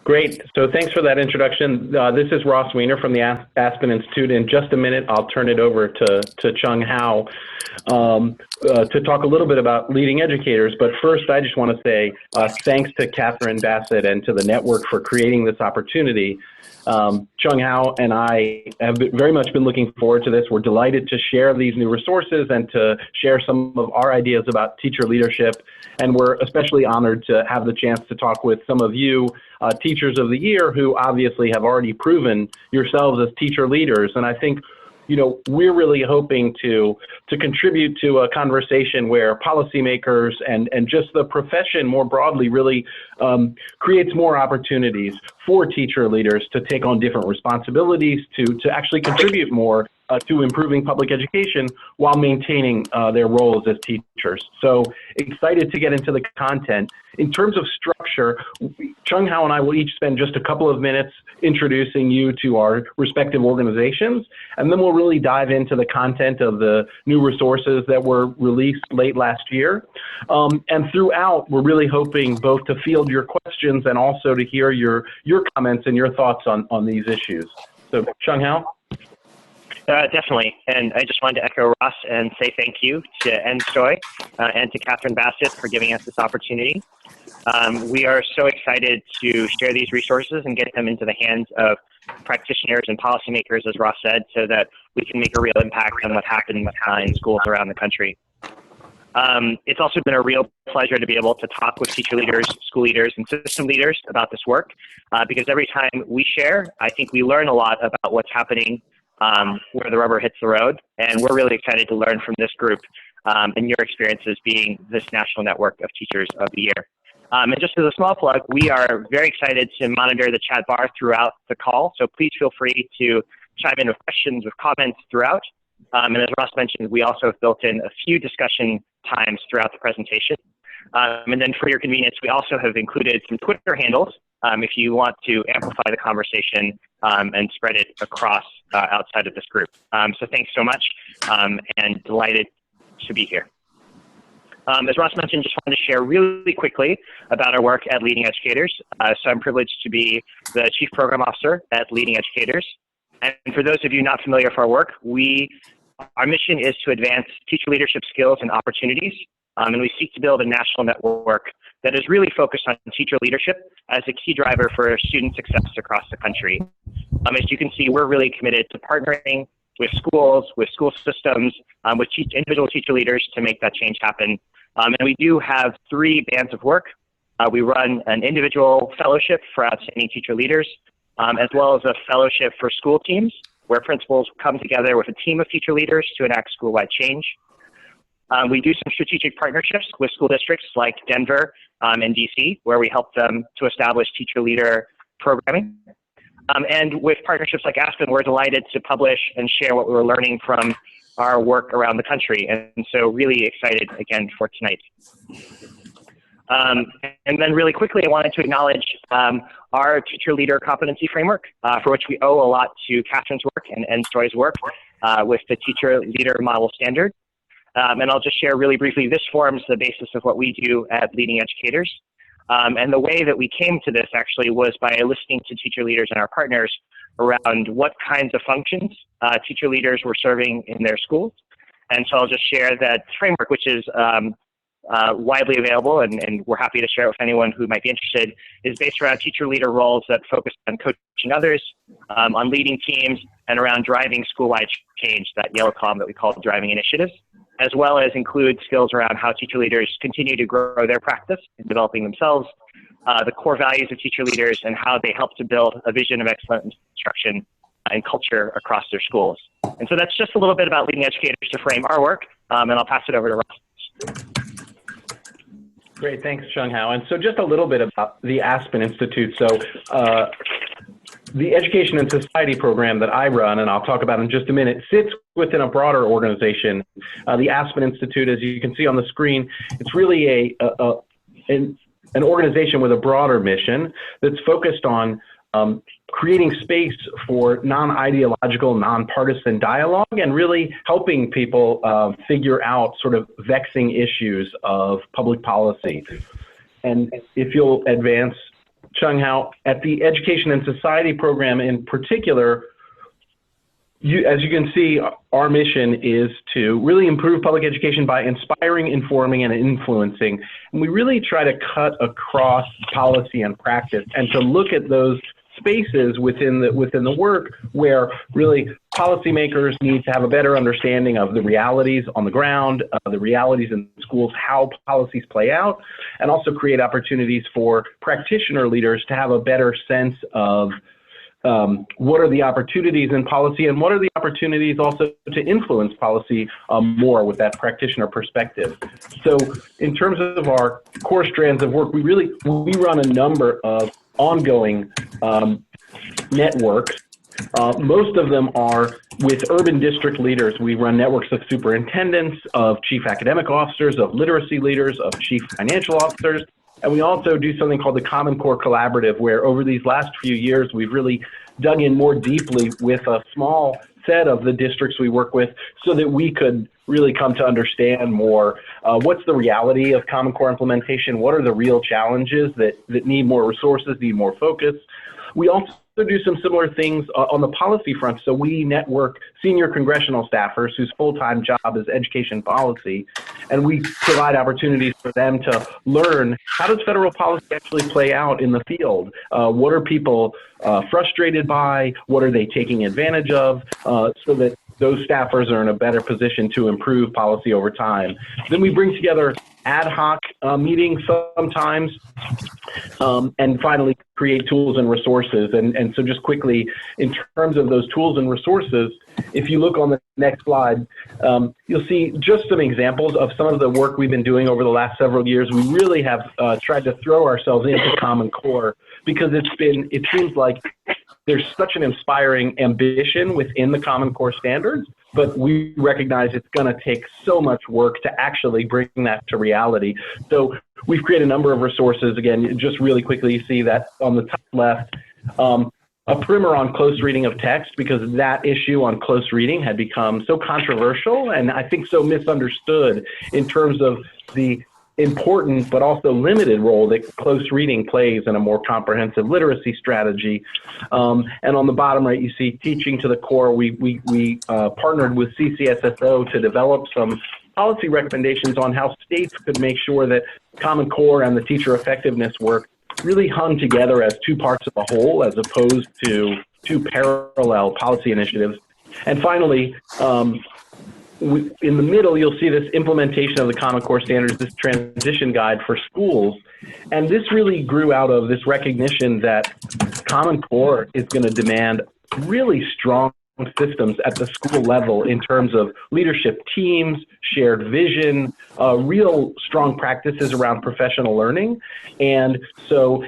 Great. So thanks for that introduction. This is Ross Weiner from the Aspen Institute. In just a minute, I'll turn it over to Chung Hao to talk a little bit about leading educators. But first, I just want to say thanks to Catherine Bassett and to the network for creating this opportunity. Chung Hao and I have very much been looking forward to this. We're delighted to share these new resources and to share some of our ideas about teacher leadership. And we're especially honored to have the chance to talk with some of you, Teachers of the Year, who obviously have already proven yourselves as teacher leaders. And I think, we're really hoping to contribute to a conversation where policymakers and just the profession more broadly really creates more opportunities for teacher leaders to take on different responsibilities, to actually contribute more to improving public education while maintaining their roles as teachers. So excited to get into the content. In terms of structure, Chung Hao and I will each spend just a couple of minutes introducing you to our respective organizations, and then we'll really dive into the content of the new resources that were released late last year. And throughout, we're really hoping both to field your questions and also to hear your comments and your thoughts on these issues. So Chung Hao? Definitely, and I just wanted to echo Ross and say thank you to NSTOY and to Catherine Bassett for giving us this opportunity. We are so excited to share these resources and get them into the hands of practitioners and policymakers, as Ross said, so that we can make a real impact on what happens in schools around the country. It's also been a real pleasure to be able to talk with teacher leaders, school leaders, and system leaders about this work, because every time we share, I think we learn a lot about what's happening where the rubber hits the road, and we're really excited to learn from this group and your experiences being this National Network of Teachers of the Year. And just as a small plug, we are very excited to monitor the chat bar throughout the call, so please feel free to chime in with questions, with comments throughout. And as Ross mentioned, we also have built in a few discussion times throughout the presentation. And then for your convenience, we also have included some Twitter handles if you want to amplify the conversation and spread it across outside of this group. So thanks so much, and delighted to be here. As Ross mentioned, just wanted to share really quickly about our work at Leading Educators. So I'm privileged to be the Chief Program Officer at Leading Educators. And for those of you not familiar with our work, our mission is to advance teacher leadership skills and opportunities. And we seek to build a national network that is really focused on teacher leadership as a key driver for student success across the country. As you can see, we're really committed to partnering with schools, with school systems, with individual teacher leaders to make that change happen. And we do have 3 bands of work. We run an individual fellowship for outstanding teacher leaders, as well as a fellowship for school teams, where principals come together with a team of teacher leaders to enact school-wide change. We do some strategic partnerships with school districts like Denver and DC, where we help them to establish teacher leader programming. And with partnerships like Aspen, we're delighted to publish and share what we were learning from our work around the country. And so really excited again for tonight. And then really quickly, I wanted to acknowledge our teacher leader competency framework, for which we owe a lot to Catherine's work and NSTOY's work with the teacher leader model standard. And I'll just share really briefly, this forms the basis of what we do at Leading Educators. And the way that we came to this actually was by listening to teacher leaders and our partners around what kinds of functions teacher leaders were serving in their schools. And so I'll just share that framework, which is widely available, and we're happy to share it with anyone who might be interested, is based around teacher leader roles that focus on coaching others, on leading teams, and around driving school-wide change, that yellow column that we call driving initiatives, as well as include skills around how teacher leaders continue to grow their practice in developing themselves, the core values of teacher leaders, and how they help to build a vision of excellent instruction and culture across their schools. And so that's just a little bit about Leading Educators to frame our work, and I'll pass it over to Ross. Great, thanks, Chung Hao. And so just a little bit about the Aspen Institute. So the Education and Society program that I run, and I'll talk about in just a minute, sits within a broader organization. The Aspen Institute, as you can see on the screen, it's really an organization with a broader mission that's focused on creating space for non-ideological, non-partisan dialogue and really helping people figure out sort of vexing issues of public policy. And if you'll advance Chung Hao, at the Education and Society program in particular, as you can see, our mission is to really improve public education by inspiring, informing, and influencing. And we really try to cut across policy and practice and to look at those spaces within the work where really policymakers need to have a better understanding of the realities on the ground, the realities in schools, how policies play out, and also create opportunities for practitioner leaders to have a better sense of what are the opportunities in policy and what are the opportunities also to influence policy more with that practitioner perspective. So in terms of our core strands of work, we run a number of ongoing networks. Most of them are with urban district leaders. We run networks of superintendents, of chief academic officers, of literacy leaders, of chief financial officers. And we also do something called the Common Core Collaborative, where over these last few years, we've really dug in more deeply with a small set of the districts we work with so that we could really come to understand more what's the reality of Common Core implementation, what are the real challenges that need more resources, need more focus. We also do some similar things on the policy front. So we network senior congressional staffers whose full-time job is education policy, and we provide opportunities for them to learn how does federal policy actually play out in the field? What are people frustrated by? What are they taking advantage of? So that those staffers are in a better position to improve policy over time. Then we bring together ad hoc meetings sometimes, and finally create tools and resources. And so just quickly, in terms of those tools and resources, if you look on the next slide, you'll see just some examples of some of the work we've been doing over the last several years. We really have tried to throw ourselves into Common Core because it seems like there's such an inspiring ambition within the Common Core standards, but we recognize it's going to take so much work to actually bring that to reality. So we've created a number of resources. Again, just really quickly, you see that on the top left, a primer on close reading of text, because that issue on close reading had become so controversial and I think so misunderstood in terms of the important but also limited role that close reading plays in a more comprehensive literacy strategy. And on the bottom right, you see teaching to the core. We partnered with CCSSO to develop some policy recommendations on how states could make sure that Common Core and the teacher effectiveness work really hung together as two parts of a whole as opposed to two parallel policy initiatives. And finally, in the middle, you'll see this implementation of the Common Core standards, this transition guide for schools. And this really grew out of this recognition that Common Core is going to demand really strong systems at the school level in terms of leadership teams, shared vision, real strong practices around professional learning. And so,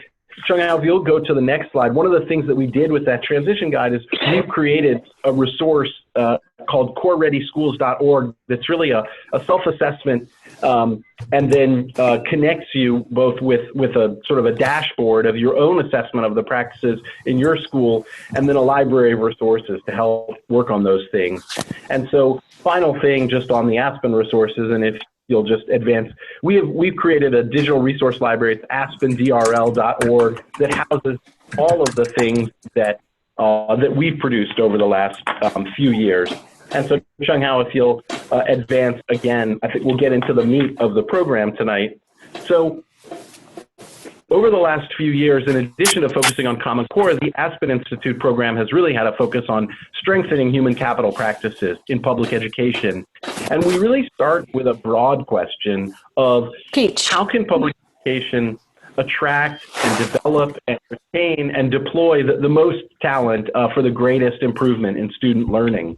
Chung Hao, if you'll go to the next slide, one of the things that we did with that transition guide is we've created a resource called corereadyschools.org that's really a self-assessment and then connects you both with a sort of a dashboard of your own assessment of the practices in your school and then a library of resources to help work on those things. And so final thing just on the Aspen resources, and if you'll just advance, we've created a digital resource library. It's aspendrl.org that houses all of the things that we've produced over the last few years. And so, Chung Hao, if you'll advance again, I think we'll get into the meat of the program tonight. So, over the last few years, in addition to focusing on Common Core, the Aspen Institute program has really had a focus on strengthening human capital practices in public education. And we really start with a broad question of how can public education attract and develop and retain and deploy the most talent for the greatest improvement in student learning.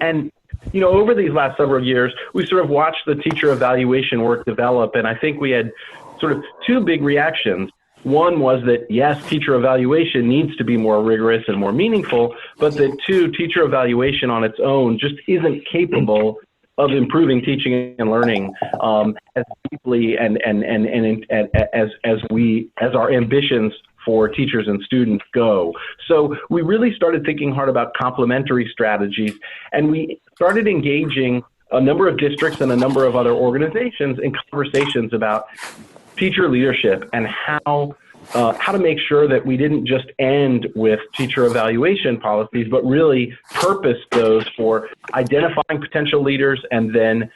And, you know, over these last several years, we sort of watched the teacher evaluation work develop, and I think we had sort of two big reactions. One was that, yes, teacher evaluation needs to be more rigorous and more meaningful, but that two, teacher evaluation on its own just isn't capable of improving teaching and learning as deeply and as our ambitions for teachers and students go. So we really started thinking hard about complementary strategies, and we started engaging a number of districts and a number of other organizations in conversations about teacher leadership and how how to make sure that we didn't just end with teacher evaluation policies, but really purpose those for identifying potential leaders and then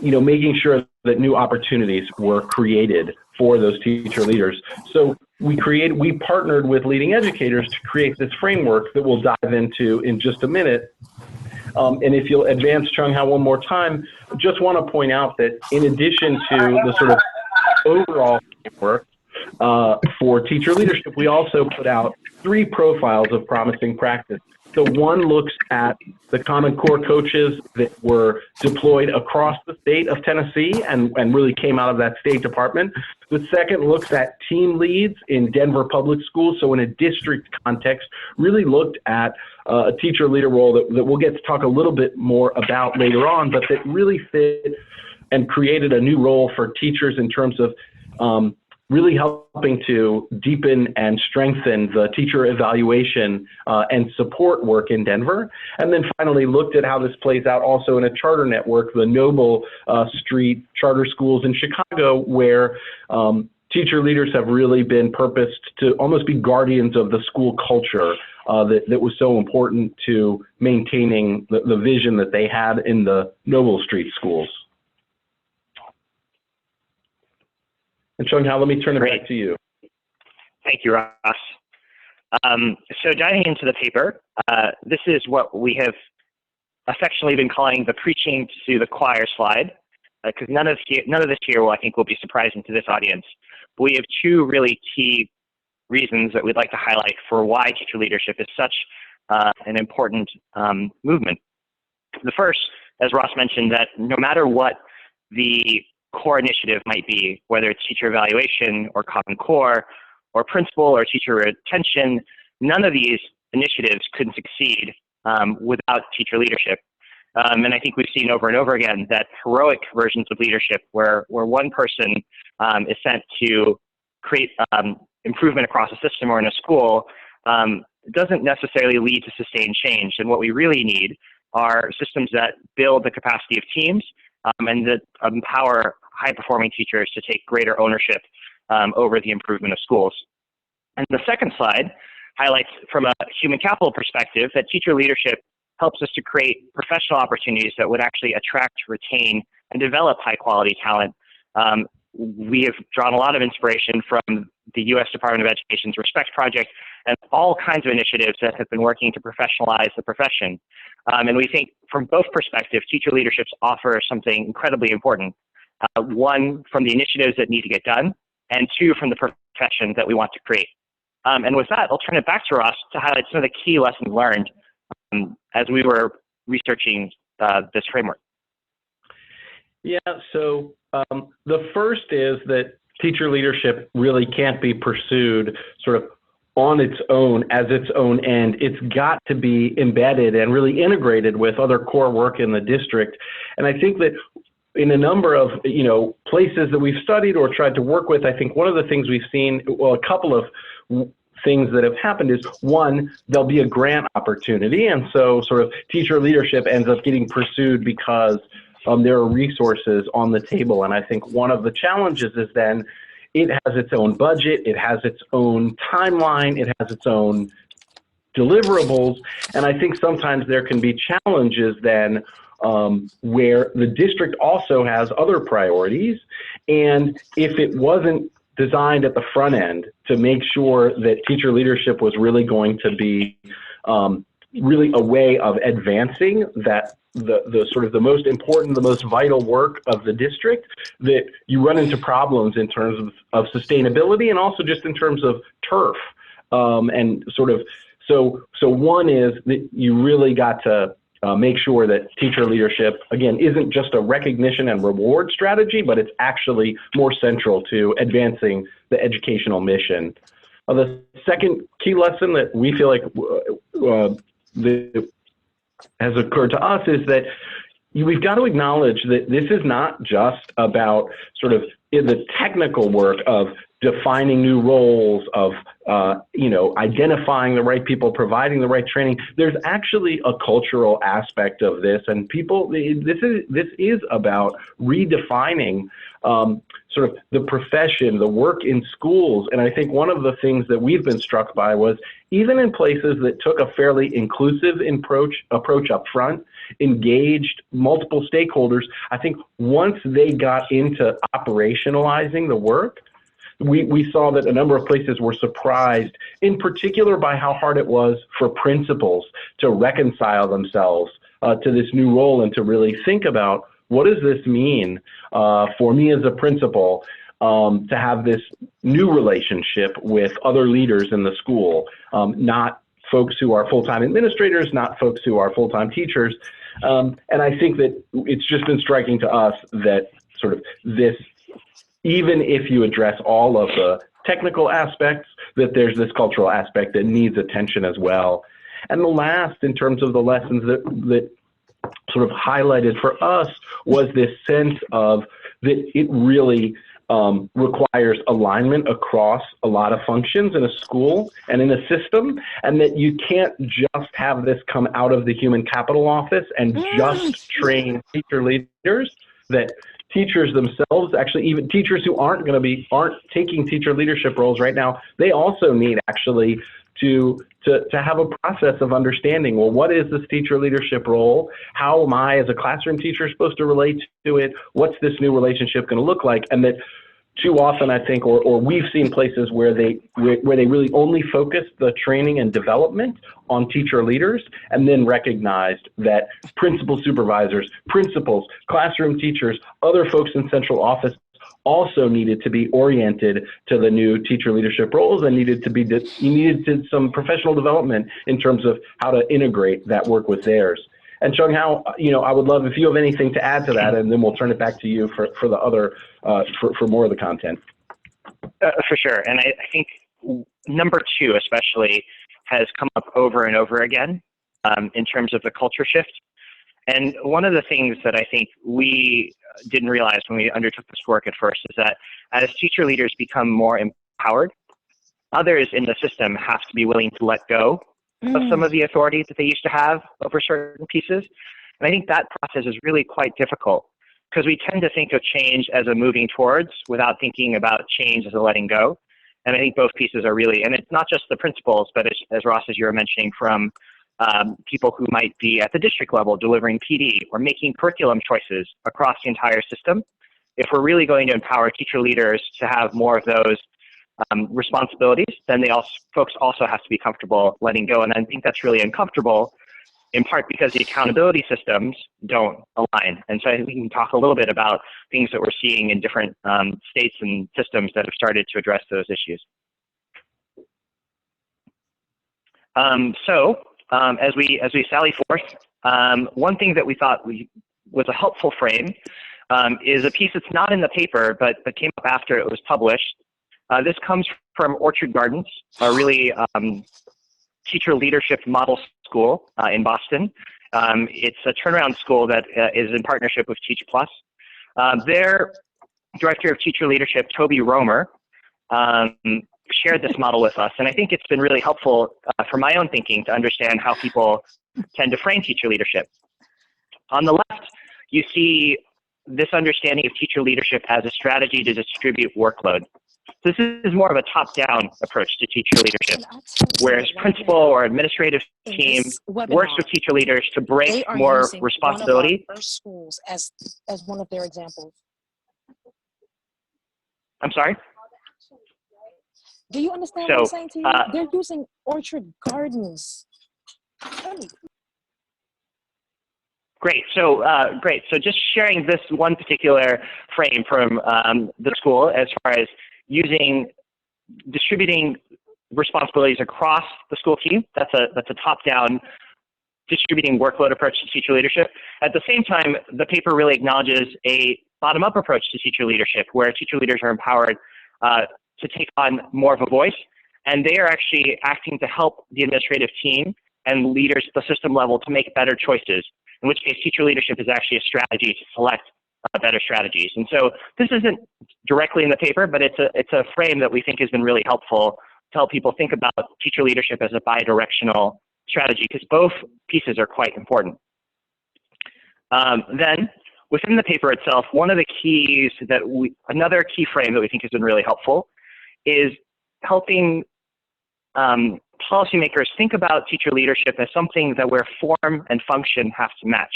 making sure that new opportunities were created for those teacher leaders. So we partnered with leading educators to create this framework that we'll dive into in just a minute. And if you'll advance, Chung Hao, one more time, just want to point out that in addition to the sort of overall framework for teacher leadership, we also put out 3 profiles of promising practice. So one looks at the Common Core coaches that were deployed across the state of Tennessee and really came out of that State Department. The second looks at team leads in Denver public schools. So in a district context, really looked at a teacher leader role that we'll get to talk a little bit more about later on, but that really fit and created a new role for teachers in terms of really helping to deepen and strengthen the teacher evaluation and support work in Denver. And then finally looked at how this plays out also in a charter network, the Noble Street charter schools in Chicago, where teacher leaders have really been purposed to almost be guardians of the school culture that was so important to maintaining the vision that they had in the Noble Street schools. And Chung Hao, let me turn it back to you. Thank you, Ross. So diving into the paper, this is what we have affectionately been calling the preaching to the choir slide, because none of this here I think will be surprising to this audience. But we have 2 really key reasons that we'd like to highlight for why teacher leadership is such an important movement. The first, as Ross mentioned, that no matter what the core initiative might be, whether it's teacher evaluation or Common Core or principal or teacher retention, none of these initiatives could succeed without teacher leadership. And I think we've seen over and over again that heroic versions of leadership where one person is sent to create improvement across a system or in a school doesn't necessarily lead to sustained change. And what we really need are systems that build the capacity of teams and that empower high-performing teachers to take greater ownership over the improvement of schools. And the second slide highlights from a human capital perspective that teacher leadership helps us to create professional opportunities that would actually attract, retain, and develop high-quality talent. We have drawn a lot of inspiration from the U.S. Department of Education's Respect Project and all kinds of initiatives that have been working to professionalize the profession. And we think from both perspectives, teacher leaderships offer something incredibly important. 1, from the initiatives that need to get done, and 2, from the profession that we want to create. And with that, I'll turn it back to Ross to highlight some of the key lessons learned as we were researching this framework. Yeah, so the first is that teacher leadership really can't be pursued sort of on its own as its own end. It's got to be embedded and really integrated with other core work in the district. And I think that in a number of places that we've studied or tried to work with, I think one of the things we've seen, well, a couple of things that have happened is, 1, there'll be a grant opportunity, and so sort of teacher leadership ends up getting pursued because there are resources on the table. And I think one of the challenges is then it has its own budget, it has its own timeline, it has its own deliverables, and I think sometimes there can be challenges then where the district also has other priorities, and if it wasn't designed at the front end to make sure that teacher leadership was really going to be really a way of advancing that the sort of the most important, the most vital work of the district, that you run into problems in terms of sustainability and also just in terms of turf. And sort of, so one is that you really got to make sure that teacher leadership, again, isn't just a recognition and reward strategy, but it's actually more central to advancing the educational mission. The second key lesson that we feel like has occurred to us is that we've got to acknowledge that this is not just about sort of the technical work of defining new roles, of identifying the right people, providing the right training. There's actually a cultural aspect of this, and this is about redefining sort of the profession, the work in schools. And I think one of the things that we've been struck by was, even in places that took a fairly inclusive approach up front, engaged multiple stakeholders, I think once they got into operationalizing the work, we saw that a number of places were surprised, in particular by how hard it was for principals to reconcile themselves to this new role, and to really think about, what does this mean for me as a principal to have this new relationship with other leaders in the school, not folks who are full-time administrators, not folks who are full-time teachers. And I think that it's just been striking to us that sort of this, even if you address all of the technical aspects, that there's this cultural aspect that needs attention as well. And the last, in terms of the lessons that sort of highlighted for us, was this sense of that it really requires alignment across a lot of functions in a school and in a system, and that you can't just have this come out of the human capital office and just train teacher leaders, that teachers themselves, actually even teachers who aren't taking teacher leadership roles right now, they also need actually to have a process of understanding, well, what is this teacher leadership role? How am I as a classroom teacher supposed to relate to it? What's this new relationship going to look like? And that too often, I think, or we've seen places where they really only focus the training and development on teacher leaders, and then recognized that principal supervisors, principals, classroom teachers, other folks in central office also needed to be oriented to the new teacher leadership roles, and needed some professional development in terms of how to integrate that work with theirs. And Chung Hao, I would love if you have anything to add to that, and then we'll turn it back to you for the other for more of the content. For sure, and I think number 2 especially has come up over and over again in terms of the culture shift. And one of the things that I think we didn't realize when we undertook this work at first is that as teacher leaders become more empowered, others in the system have to be willing to let go of some of the authority that they used to have over certain pieces. And I think that process is really quite difficult, because we tend to think of change as a moving towards without thinking about change as a letting go. And I think both pieces are really, and it's not just the principals, but as Ross, as you were mentioning, from people who might be at the district level delivering PD or making curriculum choices across the entire system. If we're really going to empower teacher leaders to have more of those responsibilities, then folks also have to be comfortable letting go. And I think that's really uncomfortable, in part because the accountability systems don't align. And so I think we can talk a little bit about things that we're seeing in different states and systems that have started to address those issues. As we sally forth, one thing that we thought was a helpful frame is a piece that's not in the paper, but came up after it was published. This comes from Orchard Gardens, a really teacher leadership model school in Boston. It's a turnaround school that is in partnership with Teach Plus. Their director of teacher leadership, Toby Romer, shared this model with us, and I think it's been really helpful for my own thinking to understand how people tend to frame teacher leadership. On the left, you see this understanding of teacher leadership as a strategy to distribute workload. This is more of a top-down approach to teacher leadership, whereas principal or administrative team works with teacher leaders to break more responsibility. One of our first schools as one of their examples. I'm sorry? Do you understand what I'm saying to you? They're using Orchard Gardens. Great. So just sharing this one particular frame from the school as far as distributing responsibilities across the school team. That's a top-down distributing workload approach to teacher leadership. At the same time, the paper really acknowledges a bottom-up approach to teacher leadership, where teacher leaders are empowered to take on more of a voice, and they are actually acting to help the administrative team and leaders at the system level to make better choices, in which case teacher leadership is actually a strategy to select better strategies. And so this isn't directly in the paper, but it's a frame that we think has been really helpful to help people think about teacher leadership as a bidirectional strategy, because both pieces are quite important. Then within the paper itself, one of the keys that another key frame that we think has been really helpful is helping policymakers think about teacher leadership as something that where form and function have to match.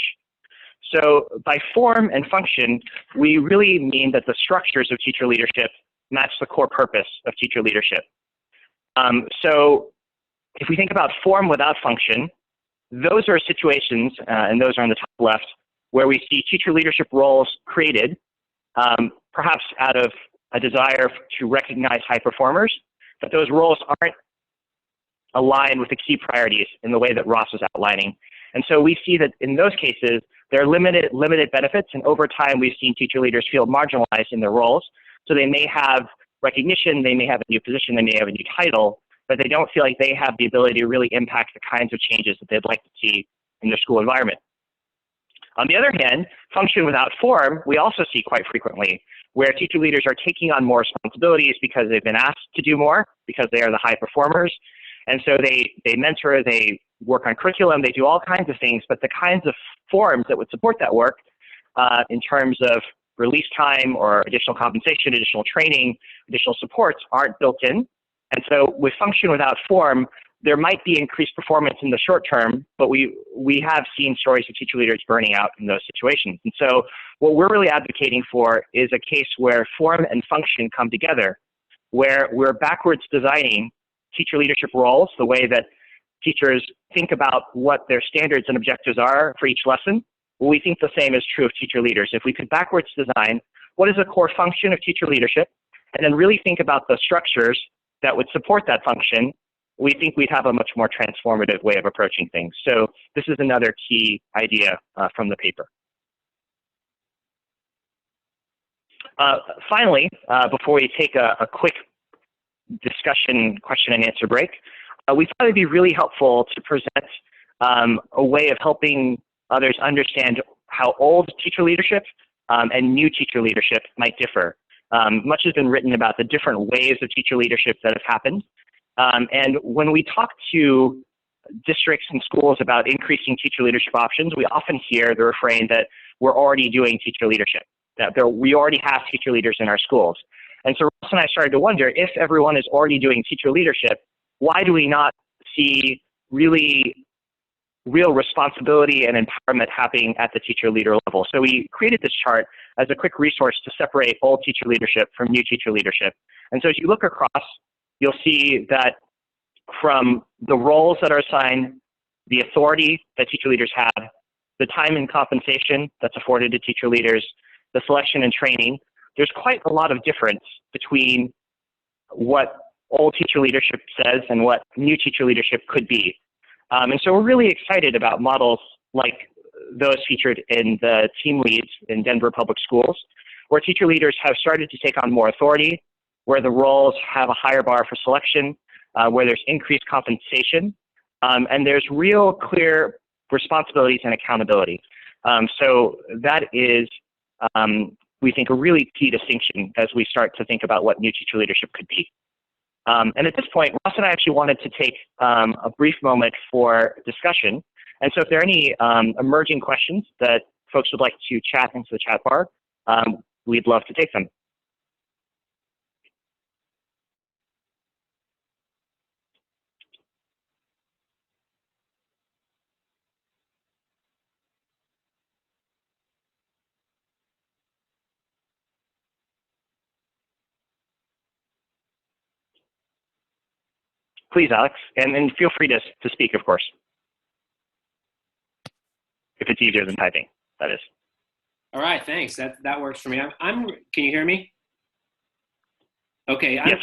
So by form and function, we really mean that the structures of teacher leadership match the core purpose of teacher leadership. So if we think about form without function, those are situations, and those are on the top left, where we see teacher leadership roles created, perhaps out of a desire to recognize high performers, but those roles aren't aligned with the key priorities in the way that Ross was outlining. And so we see that in those cases, there are limited benefits, and over time we've seen teacher leaders feel marginalized in their roles. So they may have recognition, they may have a new position, they may have a new title, but they don't feel like they have the ability to really impact the kinds of changes that they'd like to see in their school environment. On the other hand, function without form, we also see quite frequently, where teacher leaders are taking on more responsibilities because they've been asked to do more, because they are the high performers. And so they mentor, they work on curriculum, they do all kinds of things, but the kinds of forms that would support that work in terms of release time or additional compensation, additional training, additional supports aren't built in. And so with function without form, there might be increased performance in the short term, but we have seen stories of teacher leaders burning out in those situations. And so what we're really advocating for is a case where form and function come together, where we're backwards designing teacher leadership roles, the way that teachers think about what their standards and objectives are for each lesson. Well, we think the same is true of teacher leaders. If we could backwards design what is a core function of teacher leadership, and then really think about the structures that would support that function, we think we'd have a much more transformative way of approaching things. So this is another key idea from the paper. Finally, before we take a quick discussion, question and answer break, we thought it'd be really helpful to present a way of helping others understand how old teacher leadership and new teacher leadership might differ. Much has been written about the different waves of teacher leadership that have happened. And when we talk to districts and schools about increasing teacher leadership options, we often hear the refrain that we're already doing teacher leadership, that we already have teacher leaders in our schools. And so Ross and I started to wonder, if everyone is already doing teacher leadership, why do we not see real responsibility and empowerment happening at the teacher leader level? So we created this chart as a quick resource to separate old teacher leadership from new teacher leadership. And so as you look across, you'll see that from the roles that are assigned, the authority that teacher leaders have, the time and compensation that's afforded to teacher leaders, the selection and training, there's quite a lot of difference between what old teacher leadership says and what new teacher leadership could be. And so we're really excited about models like those featured in the team leads in Denver Public Schools, where teacher leaders have started to take on more authority, where the roles have a higher bar for selection, where there's increased compensation, and there's real clear responsibilities and accountability. So that is, we think, a really key distinction as we start to think about what new teacher leadership could be. And at this point, Ross and I actually wanted to take a brief moment for discussion. And so if there are any emerging questions that folks would like to chat into the chat bar, we'd love to take them. Please, Alex, and feel free to speak, of course, if it's easier than typing, that is. All right, thanks. That works for me. Can you hear me? Okay. Yes.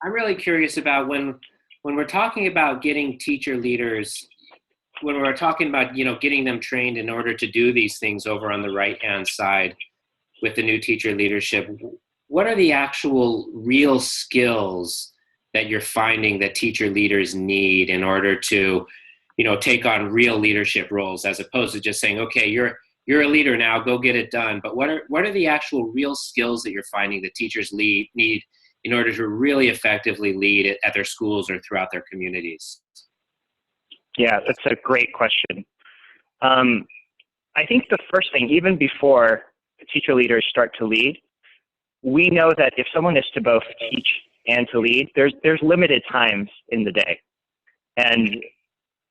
I'm really curious about when we're talking about getting teacher leaders, when we're talking about getting them trained in order to do these things over on the right-hand side with the new teacher leadership, what are the actual real skills that you're finding that teacher leaders need in order to, take on real leadership roles, as opposed to just saying, okay, you're you're a leader now, go get it done. But what are the actual real skills that you're finding that teachers need in order to really effectively lead at their schools or throughout their communities? Yeah, that's a great question. I think the first thing, even before teacher leaders start to lead, we know that if someone is to both teach and to lead, there's limited times in the day. And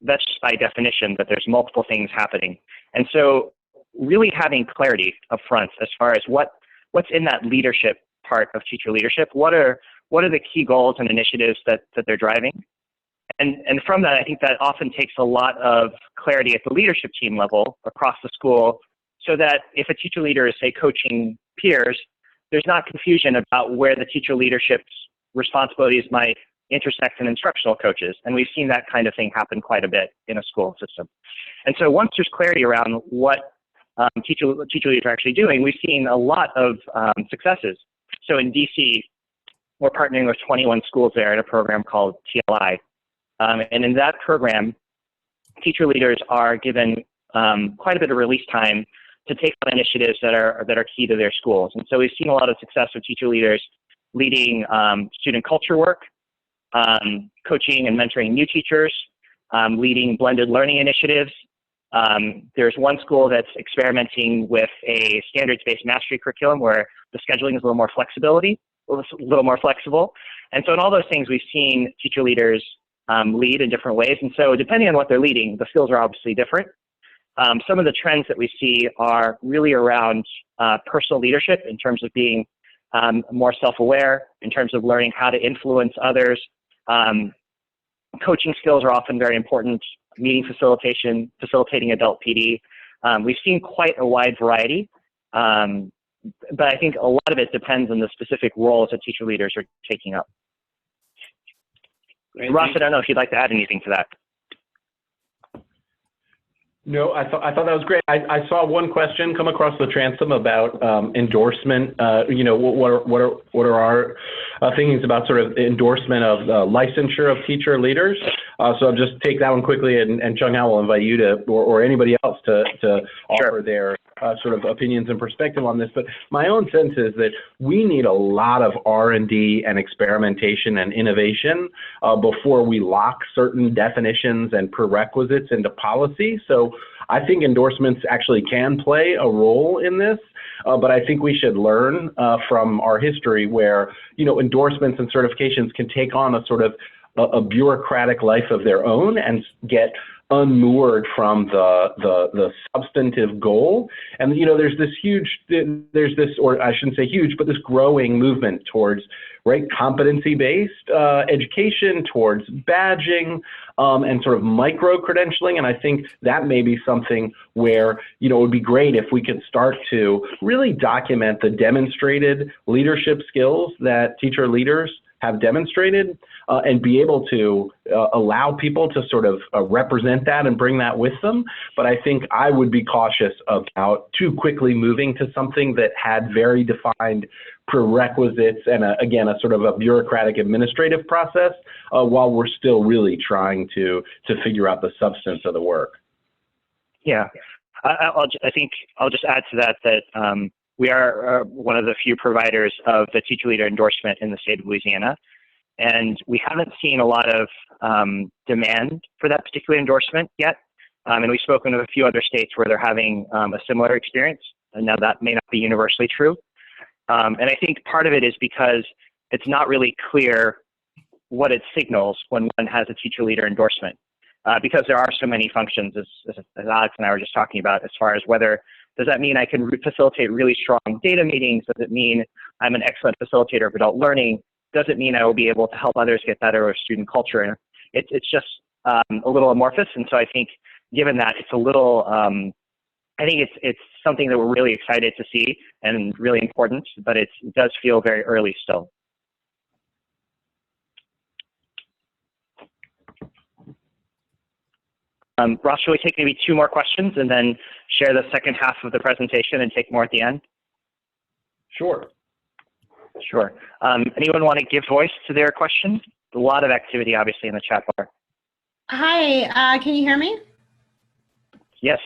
that's by definition that there's multiple things happening. And so really having clarity up front as far as what's in that leadership part of teacher leadership, what are the key goals and initiatives that they're driving? And from that, I think that often takes a lot of clarity at the leadership team level across the school, so that if a teacher leader is, say, coaching peers, there's not confusion about where the teacher leadership's responsibilities might intersect in instructional coaches. And we've seen that kind of thing happen quite a bit in a school system. And so once there's clarity around what teacher leaders are actually doing, we've seen a lot of successes. So in DC, we're partnering with 21 schools there in a program called TLI. And in that program, teacher leaders are given quite a bit of release time to take on initiatives that are key to their schools. And so we've seen a lot of success with teacher leaders leading student culture work, coaching and mentoring new teachers, leading blended learning initiatives. There's one school that's experimenting with a standards-based mastery curriculum where the scheduling is a little more flexible. And so in all those things, we've seen teacher leaders lead in different ways. And so depending on what they're leading, the skills are obviously different. Some of the trends that we see are really around personal leadership in terms of being more self-aware, in terms of learning how to influence others. Coaching skills are often very important, meeting facilitation, facilitating adult PD. We've seen quite a wide variety, but I think a lot of it depends on the specific roles that teacher leaders are taking up. Great, Ross, I don't know if you'd like to add anything to that. No, I thought that was great. I saw one question come across the transom about endorsement. What are our thinkings about sort of endorsement of licensure of teacher leaders? So I'll just take that one quickly, and Chung Hao will invite you to, or anybody else to offer their sort of opinions and perspective on this. But my own sense is that we need a lot of R&D and experimentation and innovation before we lock certain definitions and prerequisites into policy. So I think endorsements actually can play a role in this, but I think we should learn from our history where, endorsements and certifications can take on a sort of a bureaucratic life of their own and get unmoored from the substantive goal. And there's this or I shouldn't say huge, but this growing movement towards competency-based education, towards badging and sort of micro-credentialing. And I think that may be something where it would be great if we could start to really document the demonstrated leadership skills that teacher leaders have demonstrated and be able to allow people to sort of represent that and bring that with them. But I think I would be cautious about too quickly moving to something that had very defined prerequisites and again, a sort of a bureaucratic administrative process while we're still really trying to figure out the substance of the work. Yeah, I think I'll just add to that we are one of the few providers of the teacher leader endorsement in the state of Louisiana, and we haven't seen a lot of demand for that particular endorsement yet. And we've spoken to a few other states where they're having a similar experience, and now that may not be universally true. And I think part of it is because it's not really clear what it signals when one has a teacher leader endorsement, because there are so many functions, as Alex and I were just talking about, as far as whether does that mean I can facilitate really strong data meetings? Does it mean I'm an excellent facilitator of adult learning? Does it mean I will be able to help others get better with student culture? And it's just a little amorphous. And so I think given that, it's a little, I think it's something that we're really excited to see and really important, but it does feel very early still. Ross, shall we take maybe 2 more questions and then share the second half of the presentation and take more at the end? Sure. Sure. Anyone want to give voice to their question? A lot of activity, obviously, in the chat bar. Hi, can you hear me? Yes.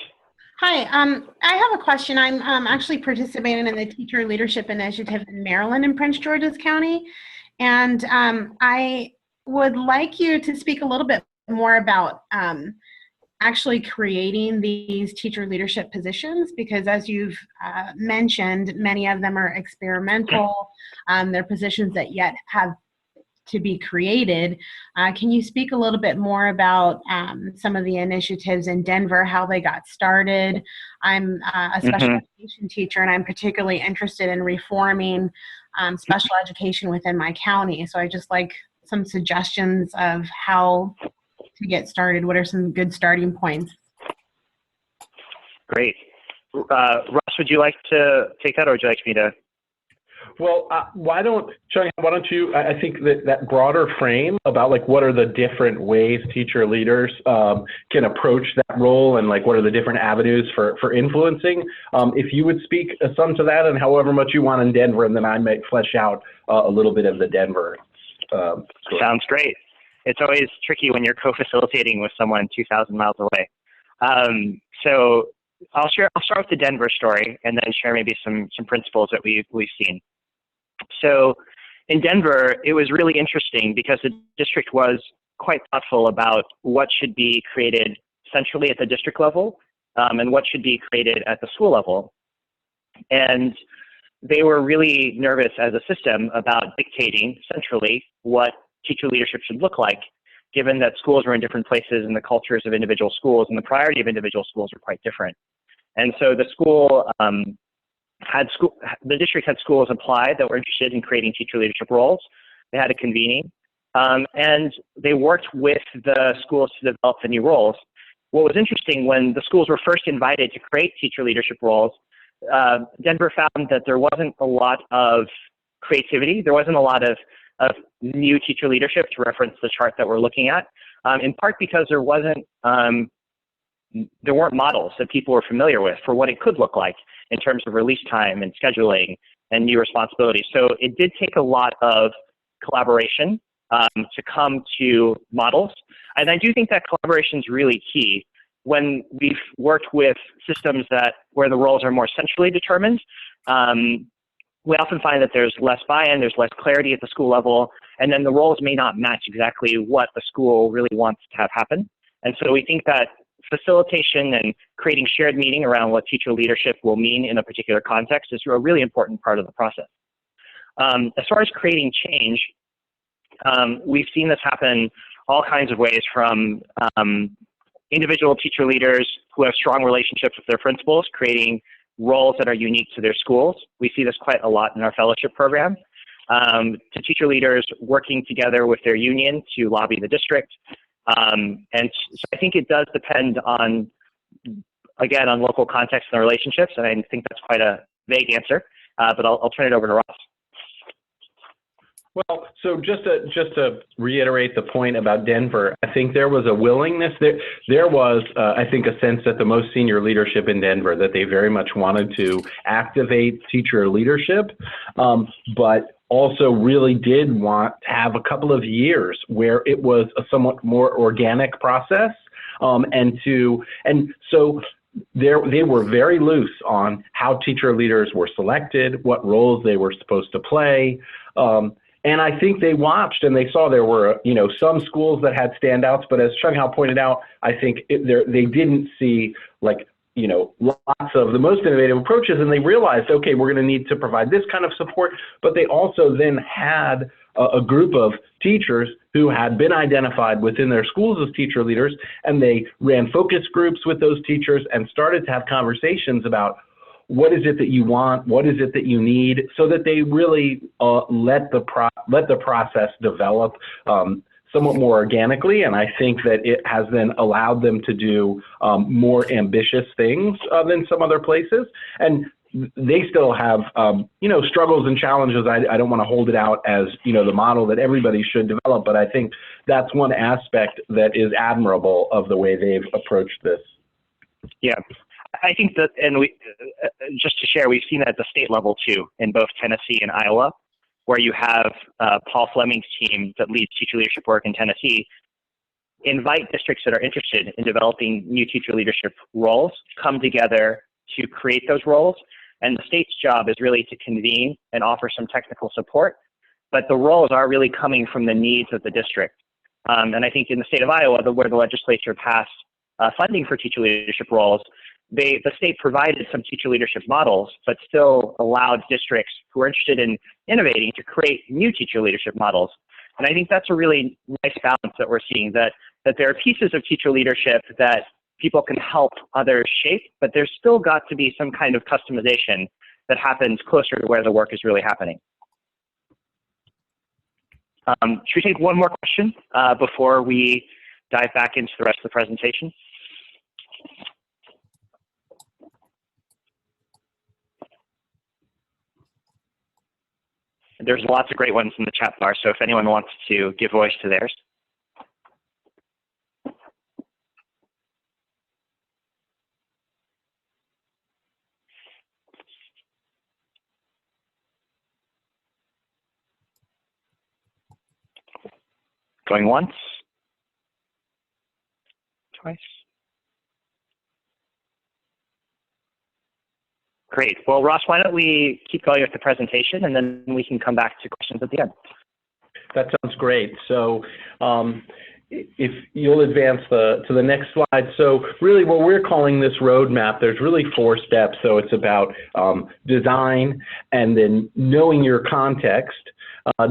Hi, I have a question. I'm actually participating in the Teacher Leadership Initiative in Maryland in Prince George's County. And I would like you to speak a little bit more about actually creating these teacher leadership positions, because as you've mentioned, many of them are experimental. They're positions that yet have to be created. Can you speak a little bit more about some of the initiatives in Denver, how they got started? I'm a special education teacher, and I'm particularly interested in reforming special education within my county. So I just like some suggestions of how to get started. What are some good starting points? Great. Ross, would you like to take that, or would you like me to? Well, why don't you, I think that broader frame about like what are the different ways teacher leaders can approach that role, and like what are the different avenues for influencing. If you would speak some to that, and however much you want in Denver, and then I might flesh out a little bit of the Denver story. Sounds great. It's always tricky when you're co-facilitating with someone 2,000 miles away. So I'll start with the Denver story, and then share maybe some principles that we've seen. So in Denver, it was really interesting because the district was quite thoughtful about what should be created centrally at the district level, and what should be created at the school level. And they were really nervous as a system about dictating centrally what teacher leadership should look like, given that schools were in different places and the cultures of individual schools and the priority of individual schools were quite different. And so the district had schools apply that were interested in creating teacher leadership roles. They had a convening, and they worked with the schools to develop the new roles. What was interesting, when the schools were first invited to create teacher leadership roles, Denver found that there wasn't a lot of creativity. There wasn't a lot of new teacher leadership, to reference the chart that we're looking at, in part because there weren't models that people were familiar with for what it could look like in terms of release time and scheduling and new responsibilities. So it did take a lot of collaboration to come to models. And I do think that collaboration is really key. When we've worked with systems where the roles are more centrally determined, we often find that there's less buy-in, there's less clarity at the school level, and then the roles may not match exactly what the school really wants to have happen. And so we think that facilitation and creating shared meaning around what teacher leadership will mean in a particular context is a really important part of the process. As far as creating change, we've seen this happen all kinds of ways, from individual teacher leaders who have strong relationships with their principals, creating roles that are unique to their schools. We see this quite a lot in our fellowship program, to teacher leaders working together with their union to lobby the district. And so I think it does depend on, again, on local context and relationships, and I think that's quite a vague answer, but I'll turn it over to Ross. Well, so just to reiterate the point about Denver, I think there was a willingness, there was, I think, a sense that the most senior leadership in Denver, that they very much wanted to activate teacher leadership, but also really did want to have a couple of years where it was a somewhat more organic process, and so they were very loose on how teacher leaders were selected, what roles they were supposed to play. And I think they watched and they saw there were, some schools that had standouts, but as Chung Hao pointed out, I think they didn't see lots of the most innovative approaches, and they realized, okay, we're going to need to provide this kind of support. But they also then had a group of teachers who had been identified within their schools as teacher leaders, and they ran focus groups with those teachers and started to have conversations about what is it that you want, what is it that you need, so that they really let the process develop somewhat more organically. And I think that it has then allowed them to do more ambitious things than some other places. And they still have, struggles and challenges. I don't want to hold it out as, the model that everybody should develop, but I think that's one aspect that is admirable of the way they've approached this. Yeah. I think that, and just to share, we've seen that at the state level too, in both Tennessee and Iowa, where you have Paul Fleming's team that leads teacher leadership work in Tennessee, invite districts that are interested in developing new teacher leadership roles, come together to create those roles. And the state's job is really to convene and offer some technical support, but the roles are really coming from the needs of the district. And I think in the state of Iowa, where the legislature passed funding for teacher leadership roles, the state provided some teacher leadership models, but still allowed districts who are interested in innovating to create new teacher leadership models. And I think that's a really nice balance that we're seeing, that there are pieces of teacher leadership that people can help others shape, but there's still got to be some kind of customization that happens closer to where the work is really happening. Should we take one more question before we dive back into the rest of the presentation? There's lots of great ones in the chat bar, so if anyone wants to give voice to theirs. Going once, twice. Great. Well, Ross, why don't we keep going with the presentation, and then we can come back to questions at the end. That sounds great. So if you'll advance to the next slide. So really what we're calling this roadmap, there's really 4 steps. So it's about design, and then knowing your context,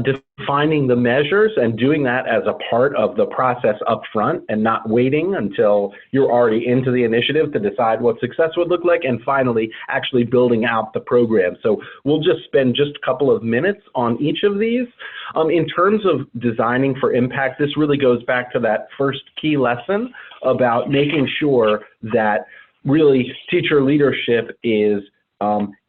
defining the measures and doing that as a part of the process up front and not waiting until you're already into the initiative to decide what success would look like, and finally actually building out the program. So we'll just spend just a couple of minutes on each of these. In terms of designing for impact, this really goes back to that first key lesson about making sure that really teacher leadership is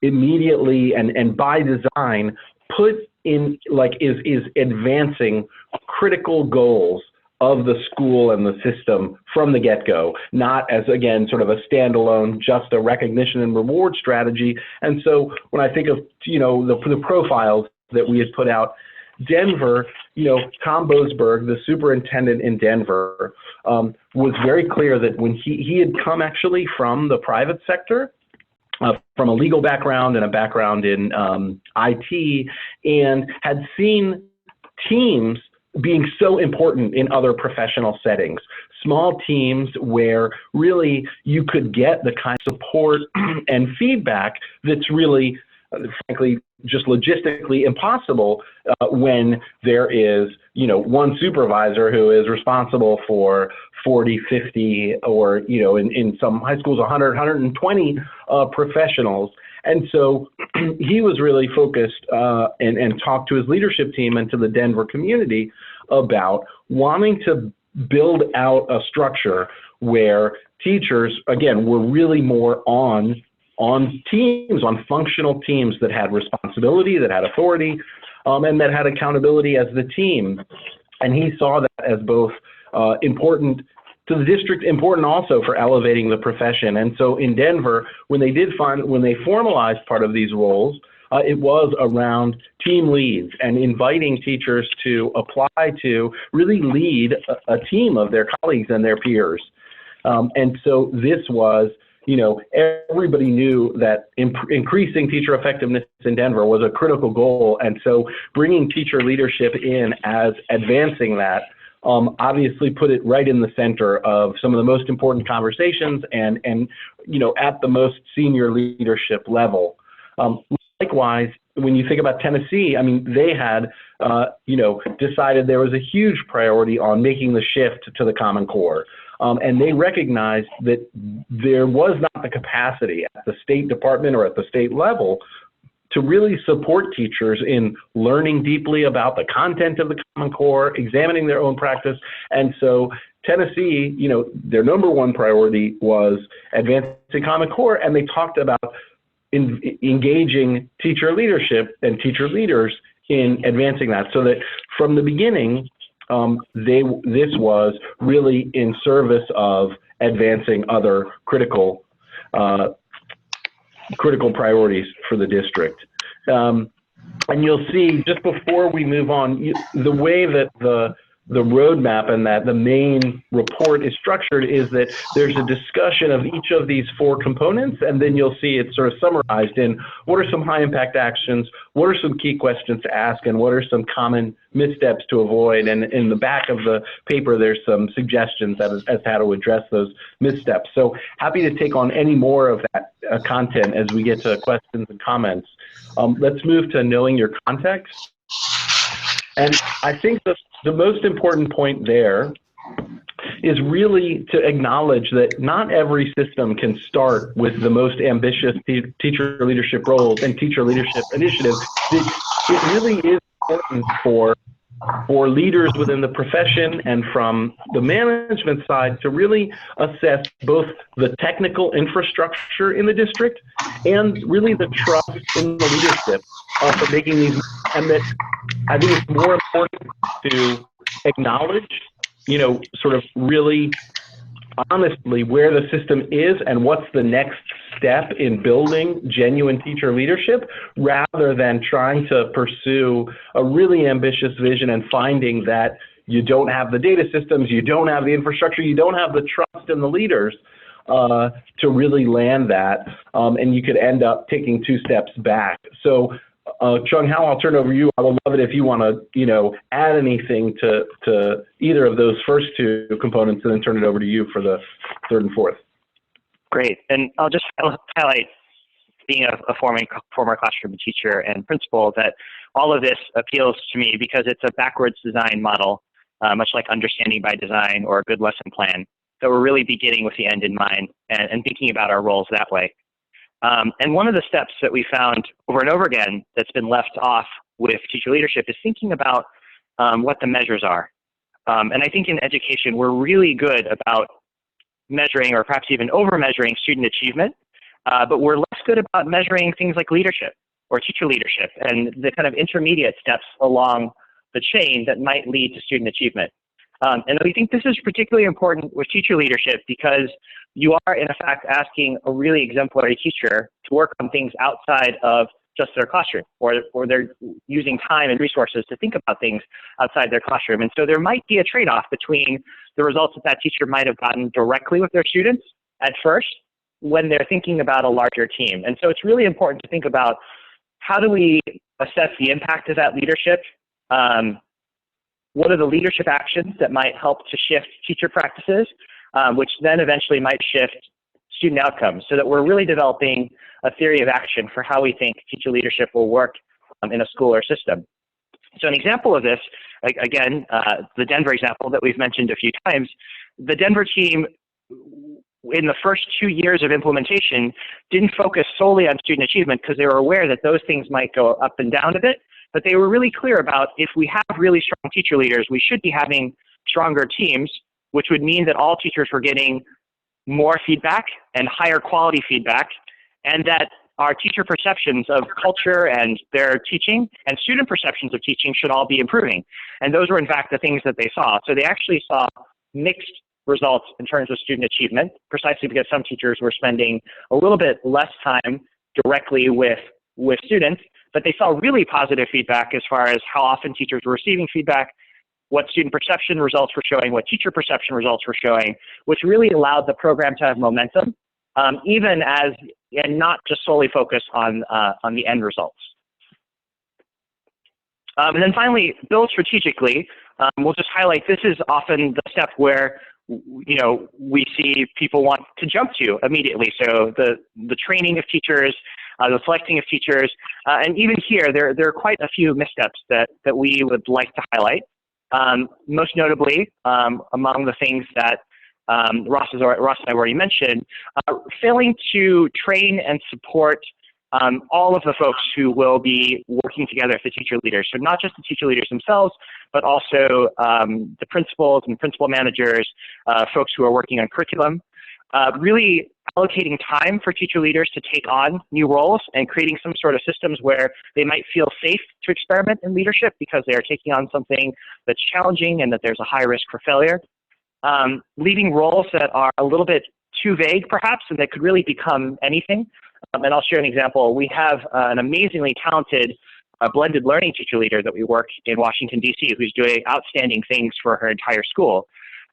immediately and by design put in, like, is advancing critical goals of the school and the system from the get-go, not as, again, sort of a standalone, just a recognition and reward strategy. And so when I think of, the profiles that we had put out, Denver, Tom Boasberg, the superintendent in Denver, was very clear that when he had come actually from the private sector, from a legal background and a background in IT, and had seen teams being so important in other professional settings. Small teams where really you could get the kind of support and feedback that's really, frankly, just logistically impossible when there is, one supervisor who is responsible for 40, 50, or, in some high schools, 100, 120 professionals. And so he was really focused and talked to his leadership team and to the Denver community about wanting to build out a structure where teachers, again, were really more on teams, on functional teams that had responsibility, that had authority, and that had accountability as the team. And he saw that as both important to the district, important also for elevating the profession. And so in Denver, when they formalized part of these roles, it was around team leads and inviting teachers to apply to really lead a team of their colleagues and their peers. And so this was, everybody knew that increasing teacher effectiveness in Denver was a critical goal. And so bringing teacher leadership in as advancing that obviously put it right in the center of some of the most important conversations and at the most senior leadership level. Likewise, when you think about Tennessee, I mean, they had, decided there was a huge priority on making the shift to the Common Core. And they recognized that there was not the capacity at the State Department or at the state level to really support teachers in learning deeply about the content of the Common Core, examining their own practice. And so Tennessee, their number one priority was advancing Common Core, and they talked about engaging teacher leadership and teacher leaders in advancing that, so that from the beginning, this was really in service of advancing other critical priorities for the district. And you'll see, just before we move on, the way that roadmap and that the main report is structured is that there's a discussion of each of these 4 components, and then you'll see it sort of summarized in what are some high impact actions, what are some key questions to ask, and what are some common missteps to avoid. And in the back of the paper, there's some suggestions as to how to address those missteps. So happy to take on any more of that content as we get to questions and comments. Let's move to knowing your context. And I think the most important point there is really to acknowledge that not every system can start with the most ambitious teacher leadership roles and teacher leadership initiatives. It really is important for leaders within the profession and from the management side to really assess both the technical infrastructure in the district and really the trust in the leadership for making these, and that I think it's more important to acknowledge, sort of really honestly where the system is and what's the next step in building genuine teacher leadership, rather than trying to pursue a really ambitious vision and finding that you don't have the data systems, you don't have the infrastructure, you don't have the trust in the leaders to really land that, and you could end up taking 2 steps back. So Chung Hao, I'll turn it over to you. I would love it if you want to, add anything to either of those first 2 components, and then turn it over to you for the 3rd and 4th. Great, and I'll just highlight, being a former classroom teacher and principal, that all of this appeals to me because it's a backwards design model, much like understanding by design or a good lesson plan, that we're really beginning with the end in mind and thinking about our roles that way. And one of the steps that we found over and over again that's been left off with teacher leadership is thinking about what the measures are. And I think in education, we're really good about measuring, or perhaps even over-measuring, student achievement, but we're less good about measuring things like leadership or teacher leadership and the kind of intermediate steps along the chain that might lead to student achievement. And we think this is particularly important with teacher leadership because you are, in effect, asking a really exemplary teacher to work on things outside of just their classroom, or they're using time and resources to think about things outside their classroom. And so there might be a trade-off between the results that teacher might have gotten directly with their students at first when they're thinking about a larger team. And so it's really important to think about, how do we assess the impact of that leadership? What are the leadership actions that might help to shift teacher practices, which then eventually might shift student outcomes, so that we're really developing a theory of action for how we think teacher leadership will work in a school or system. So an example of this, again, the Denver example that we've mentioned a few times, the Denver team in the first 2 years of implementation didn't focus solely on student achievement because they were aware that those things might go up and down a bit. But they were really clear about, if we have really strong teacher leaders, we should be having stronger teams, which would mean that all teachers were getting more feedback and higher quality feedback, and that our teacher perceptions of culture and their teaching and student perceptions of teaching should all be improving. And those were, in fact, the things that they saw. So they actually saw mixed results in terms of student achievement, precisely because some teachers were spending a little bit less time directly with students, but they saw really positive feedback as far as how often teachers were receiving feedback, what student perception results were showing, what teacher perception results were showing, which really allowed the program to have momentum, even as, and not just solely focus on the end results. And then finally, build strategically. We'll just highlight, this is often the step where we see people want to jump to immediately. So the training of teachers, the selecting of teachers, and even here, there are quite a few missteps that we would like to highlight. Most notably, among the things that Ross and I already mentioned, failing to train and support all of the folks who will be working together as the teacher leaders. So not just the teacher leaders themselves, but also the principals and principal managers, folks who are working on curriculum. Really allocating time for teacher leaders to take on new roles and creating some sort of systems where they might feel safe to experiment in leadership because they are taking on something that's challenging and that there's a high risk for failure. Leaving roles that are a little bit too vague, perhaps, and that could really become anything. And I'll share an example. We have an amazingly talented a blended learning teacher leader that we work in Washington, D.C., who's doing outstanding things for her entire school.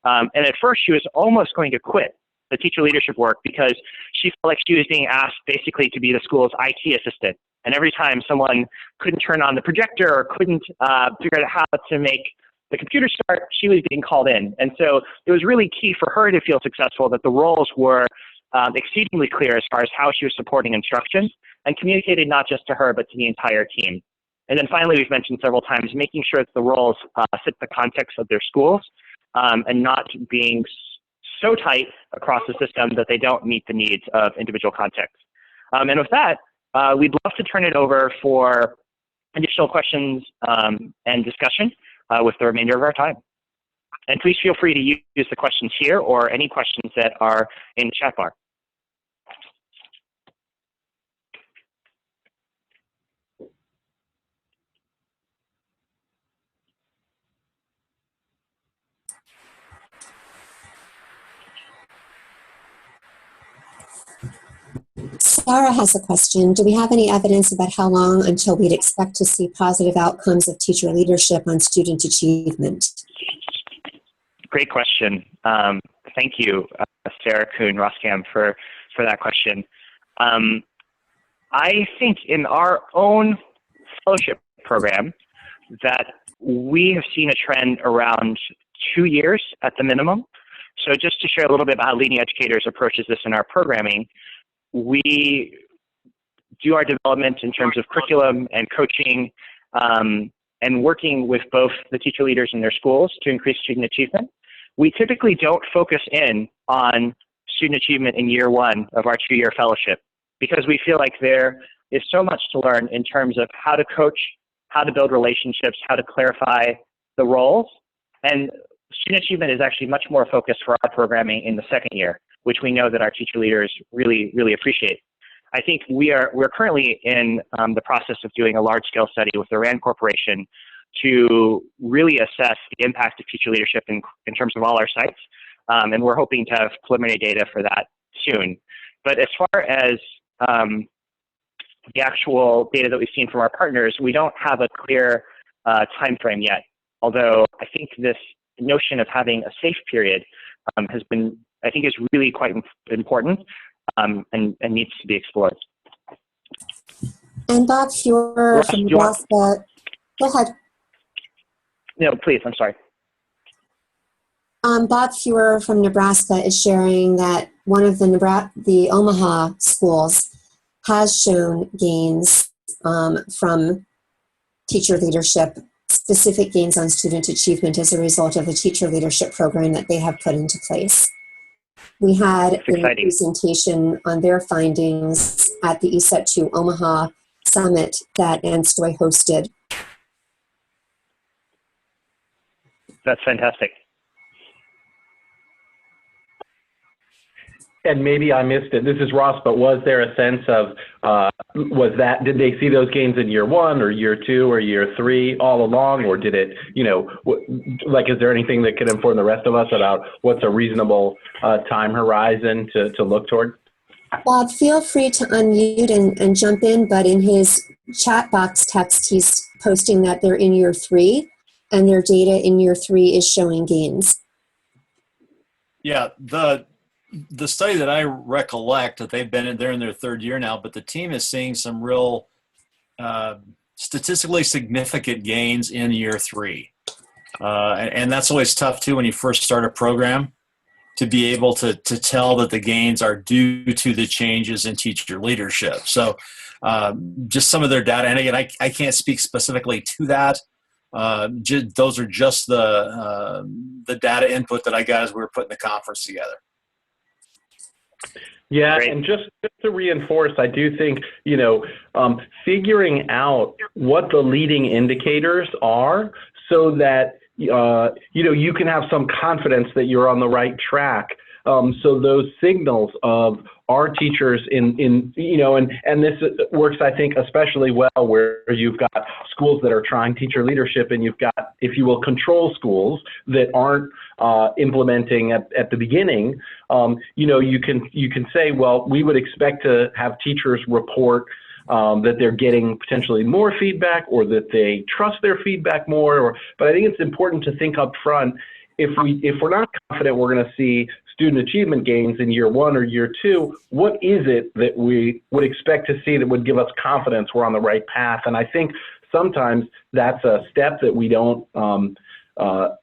And at first, she was almost going to quit the teacher leadership work because she felt like she was being asked basically to be the school's IT assistant. And every time someone couldn't turn on the projector or couldn't figure out how to make the computer start, she was being called in. And so it was really key for her to feel successful that the roles were exceedingly clear as far as how she was supporting instruction and communicated not just to her, but to the entire team. And then finally, we've mentioned several times, making sure that the roles fit the context of their schools and not being so tight across the system that they don't meet the needs of individual contexts. And with that, we'd love to turn it over for additional questions and discussion with the remainder of our time. And please feel free to use the questions here or any questions that are in the chat bar. Sarah has a question. Do we have any evidence about how long until we'd expect to see positive outcomes of teacher leadership on student achievement? Great question. Thank you, Sarah Kuhn Roskam, for that question. I think in our own fellowship program that we have seen a trend around 2 years at the minimum. So just to share a little bit about how Leading Educators approaches this in our programming, we do our development in terms of curriculum and coaching and working with both the teacher leaders in their schools to increase student achievement. We typically don't focus in on student achievement in year one of our 2-year fellowship because we feel like there is so much to learn in terms of how to coach, how to build relationships, how to clarify the roles. And student achievement is actually much more focused for our programming in the second year, which we know that our teacher leaders really, really appreciate. I think we're currently in the process of doing a large-scale study with the RAND Corporation to really assess the impact of teacher leadership in terms of all our sites. And we're hoping to have preliminary data for that soon. But as far as the actual data that we've seen from our partners, we don't have a clear time frame yet. Although I think this notion of having a safe period has been, I think, is really quite important and needs to be explored. And Bob Fuhrer from Nebraska, go ahead. No, please, I'm sorry. Bob Fuhrer from Nebraska is sharing that one of the Omaha schools has shown gains from teacher leadership, specific gains on student achievement as a result of the teacher leadership program that they have put into place. We had a presentation on their findings at the ESET 2 Omaha Summit that Ann Stoy hosted. That's fantastic. And maybe I missed it. This is Ross, but was there a sense of, did they see those gains in year one or year two or year three all along? Or did it, is there anything that could inform the rest of us about what's a reasonable time horizon to look toward? Bob, feel free to unmute and jump in, but in his chat box text, he's posting that they're in year 3 and their data in year 3 is showing gains. Yeah, the study that I recollect that they've been in, they're in their 3rd year now, but the team is seeing some real statistically significant gains in year 3. And that's always tough too when you first start a program, to be able to tell that the gains are due to the changes in teacher leadership. So just some of their data, and again, I can't speak specifically to that. Those are just the data input that I got as we were putting the conference together. Yeah, Great. and just to reinforce, I do think, figuring out what the leading indicators are so that, you can have some confidence that you're on the right track. So those signals of our teachers and this works, I think, especially well where you've got schools that are trying teacher leadership and you've got, if you will, control schools that aren't implementing at the beginning. You can say, well, we would expect to have teachers report that they're getting potentially more feedback, or that they trust their feedback more. But I think it's important to think up front, if we're not confident we're going to see student achievement gains in year 1 or year 2, what is it that we would expect to see that would give us confidence we're on the right path? And I think sometimes that's a step that we don't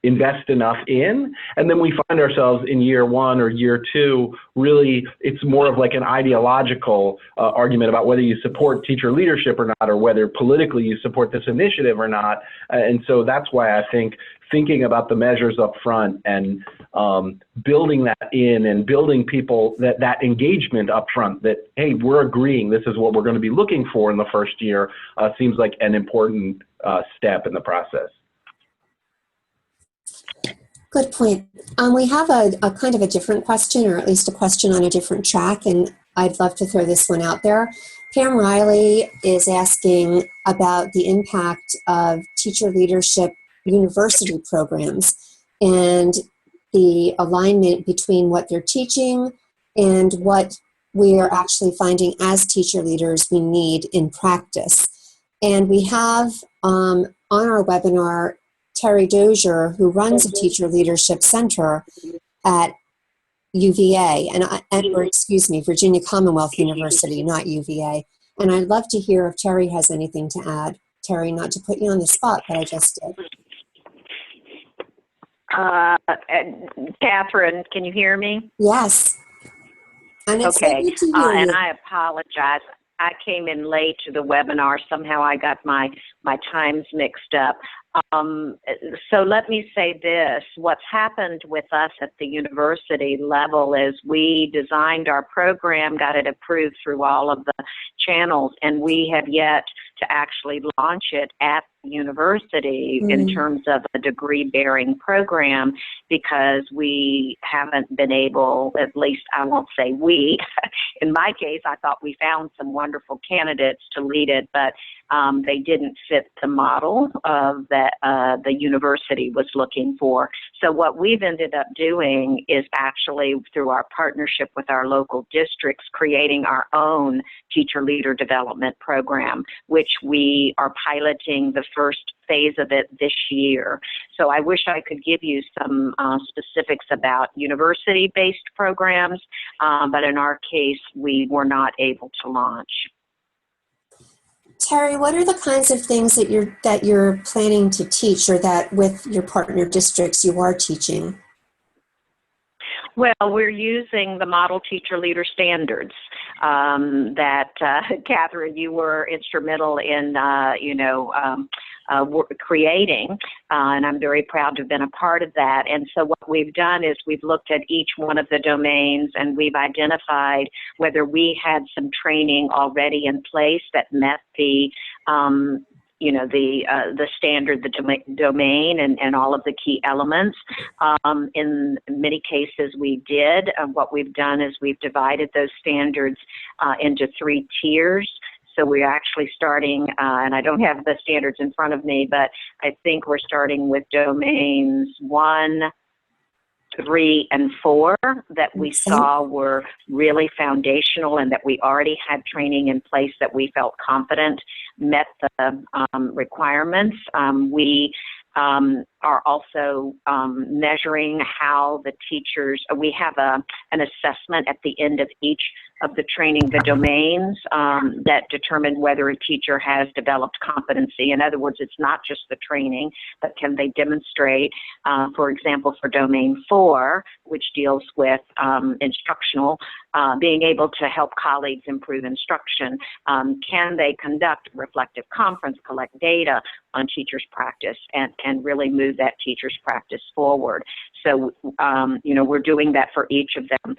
invest enough in, and then we find ourselves in year 1 or year 2, really it's more of like an ideological argument about whether you support teacher leadership or not, or whether politically you support this initiative or not. And so that's why I think thinking about the measures up front and building that in, and building people that engagement up front, that, hey, we're agreeing this is what we're going to be looking for in the first year, seems like an important step in the process. Good point. We have a kind of a different question, or at least a question on a different track, and I'd love to throw this one out there. Pam Riley is asking about the impact of teacher leadership university programs and the alignment between what they're teaching and what we are actually finding as teacher leaders we need in practice. And we have on our webinar Terry Dozier, who runs a teacher leadership center at UVA, Virginia Commonwealth University, not UVA. And I'd love to hear if Terry has anything to add. Terry, not to put you on the spot, but I just did. Catherine, can you hear me? Yes. And it's okay. Good to hear and you. I apologize. I came in late to the webinar. Somehow I got my times mixed up. So let me say this. What's happened with us at the university level is we designed our program, got it approved through all of the channels, and we have yet to actually launch it at the university in terms of a degree-bearing program, because we haven't been able, at least I won't say we, in my case, I thought we found some wonderful candidates to lead it, but they didn't fit the model of that the university was looking for. So what we've ended up doing is actually, through our partnership with our local districts, creating our own teacher leader development program, which we are piloting the first phase of it this year. So I wish I could give you some specifics about university-based programs, but in our case, we were not able to launch. Terry, what are the kinds of things that you're planning to teach, or that with your partner districts you are teaching? Well, we're using the model teacher leader standards that, Catherine, you were instrumental in, creating, and I'm very proud to have been a part of that. And so what we've done is we've looked at each one of the domains, and we've identified whether we had some training already in place that met the standard, the domain, and all of the key elements. In many cases, we did. What we've done is we've divided those standards into 3 tiers. So we're actually starting, and I don't have the standards in front of me, but I think we're starting with domains 1, 3, and 4 that we saw were really foundational, and that we already had training in place that we felt confident met the requirements. We are also measuring how the teachers, we have an assessment at the end of each of the training, the domains, that determine whether a teacher has developed competency. In other words, it's not just the training, but can they demonstrate, for example, for domain 4, which deals with instructional, being able to help colleagues improve instruction. Can they conduct a reflective conference, collect data on teachers' practice, and really move that teacher's practice forward? So, we're doing that for each of them.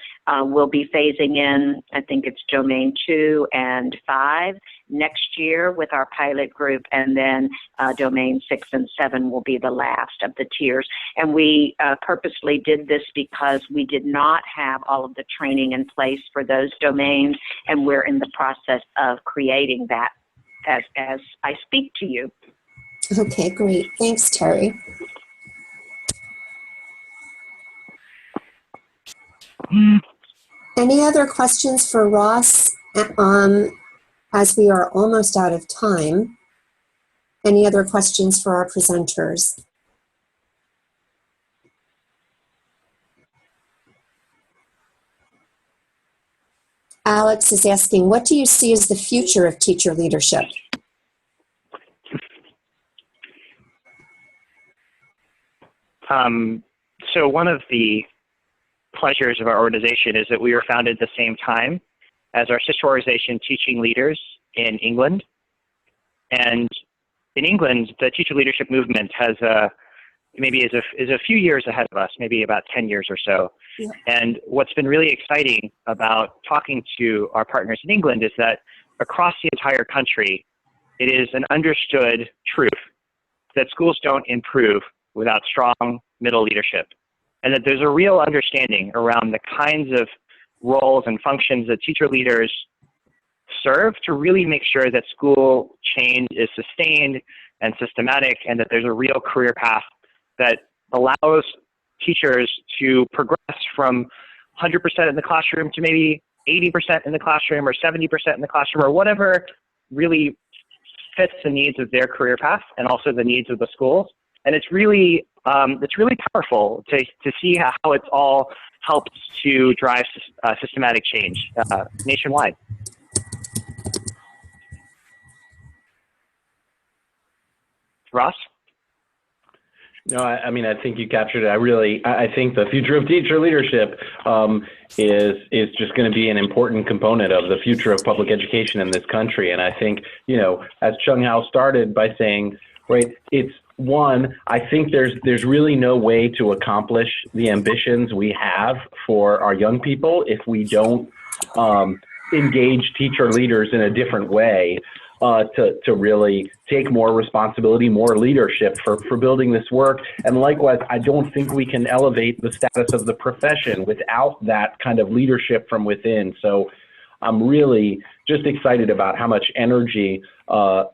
We'll be phasing in, I think it's domain 2 and 5 next year with our pilot group, and then domain 6 and 7 will be the last of the tiers. And we purposely did this because we did not have all of the training in place for those domains, and we're in the process of creating that as I speak to you. Okay, great. Thanks, Terry. Any other questions for Ross as we are almost out of time, any other questions for our presenters? Alex is asking, what do you see as the future of teacher leadership? So one of the pleasures of our organization is that we were founded at the same time as our sister organization, Teaching Leaders in England. And in England, the teacher leadership movement has is a few years ahead of us, maybe about 10 years or so. Yeah. And what's been really exciting about talking to our partners in England is that across the entire country, it is an understood truth that schools don't improve without strong middle leadership, and that there's a real understanding around the kinds of roles and functions that teacher leaders serve to really make sure that school change is sustained and systematic, and that there's a real career path that allows teachers to progress from 100% in the classroom to maybe 80% in the classroom or 70% in the classroom, or whatever really fits the needs of their career path and also the needs of the schools. And it's really powerful to see how it's all helped to drive systematic change nationwide. Ross? No, I mean, I think you captured it. I think the future of teacher leadership is just going to be an important component of the future of public education in this country. And I think, as Chung Hao started by saying, right, it's one, I think there's really no way to accomplish the ambitions we have for our young people if we don't engage teacher leaders in a different way. To really take more responsibility, more leadership for building this work. And likewise, I don't think we can elevate the status of the profession without that kind of leadership from within. So I'm really just excited about how much energy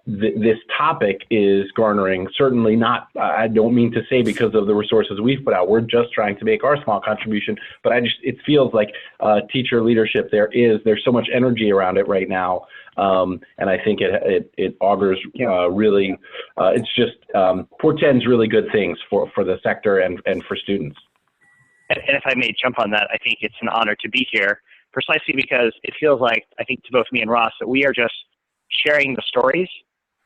this topic is garnering. Certainly not, I don't mean to say because of the resources we've put out. We're just trying to make our small contribution, but it feels like teacher leadership, there's so much energy around it right now. And I think it augurs really, it's just portends really good things for the sector and for students. And if I may jump on that, I think it's an honor to be here, precisely because it feels like, I think to both me and Ross, that we are just sharing the stories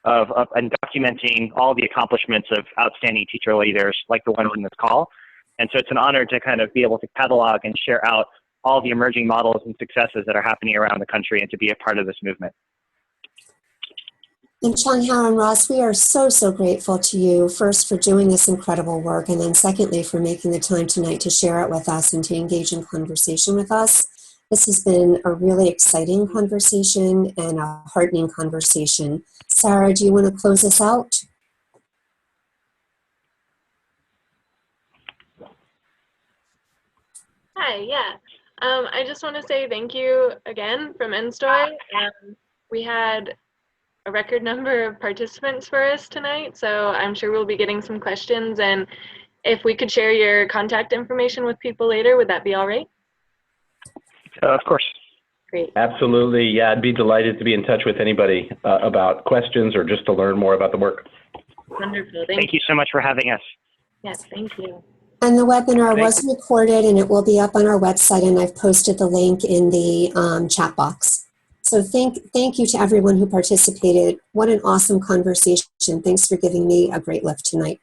of and documenting all the accomplishments of outstanding teacher leaders like the ones in this call. And so it's an honor to kind of be able to catalog and share out all the emerging models and successes that are happening around the country and to be a part of this movement. And Chung Hao and Ross, we are so, so grateful to you, first for doing this incredible work, and then secondly for making the time tonight to share it with us and to engage in conversation with us. This has been a really exciting conversation and a heartening conversation. Sarah, do you want to close us out? Hi, yeah. I just want to say thank you again from NSTOY. We had a record number of participants for us tonight, so I'm sure we'll be getting some questions. And if we could share your contact information with people later, would that be all right? Of course. Great. Absolutely. Yeah, I'd be delighted to be in touch with anybody about questions or just to learn more about the work. Wonderful. Thank you so much for having us. Yes, thank you. And the webinar was recorded and it will be up on our website, and I've posted the link in the chat box. So thank you to everyone who participated. What an awesome conversation. Thanks for giving me a great lift tonight.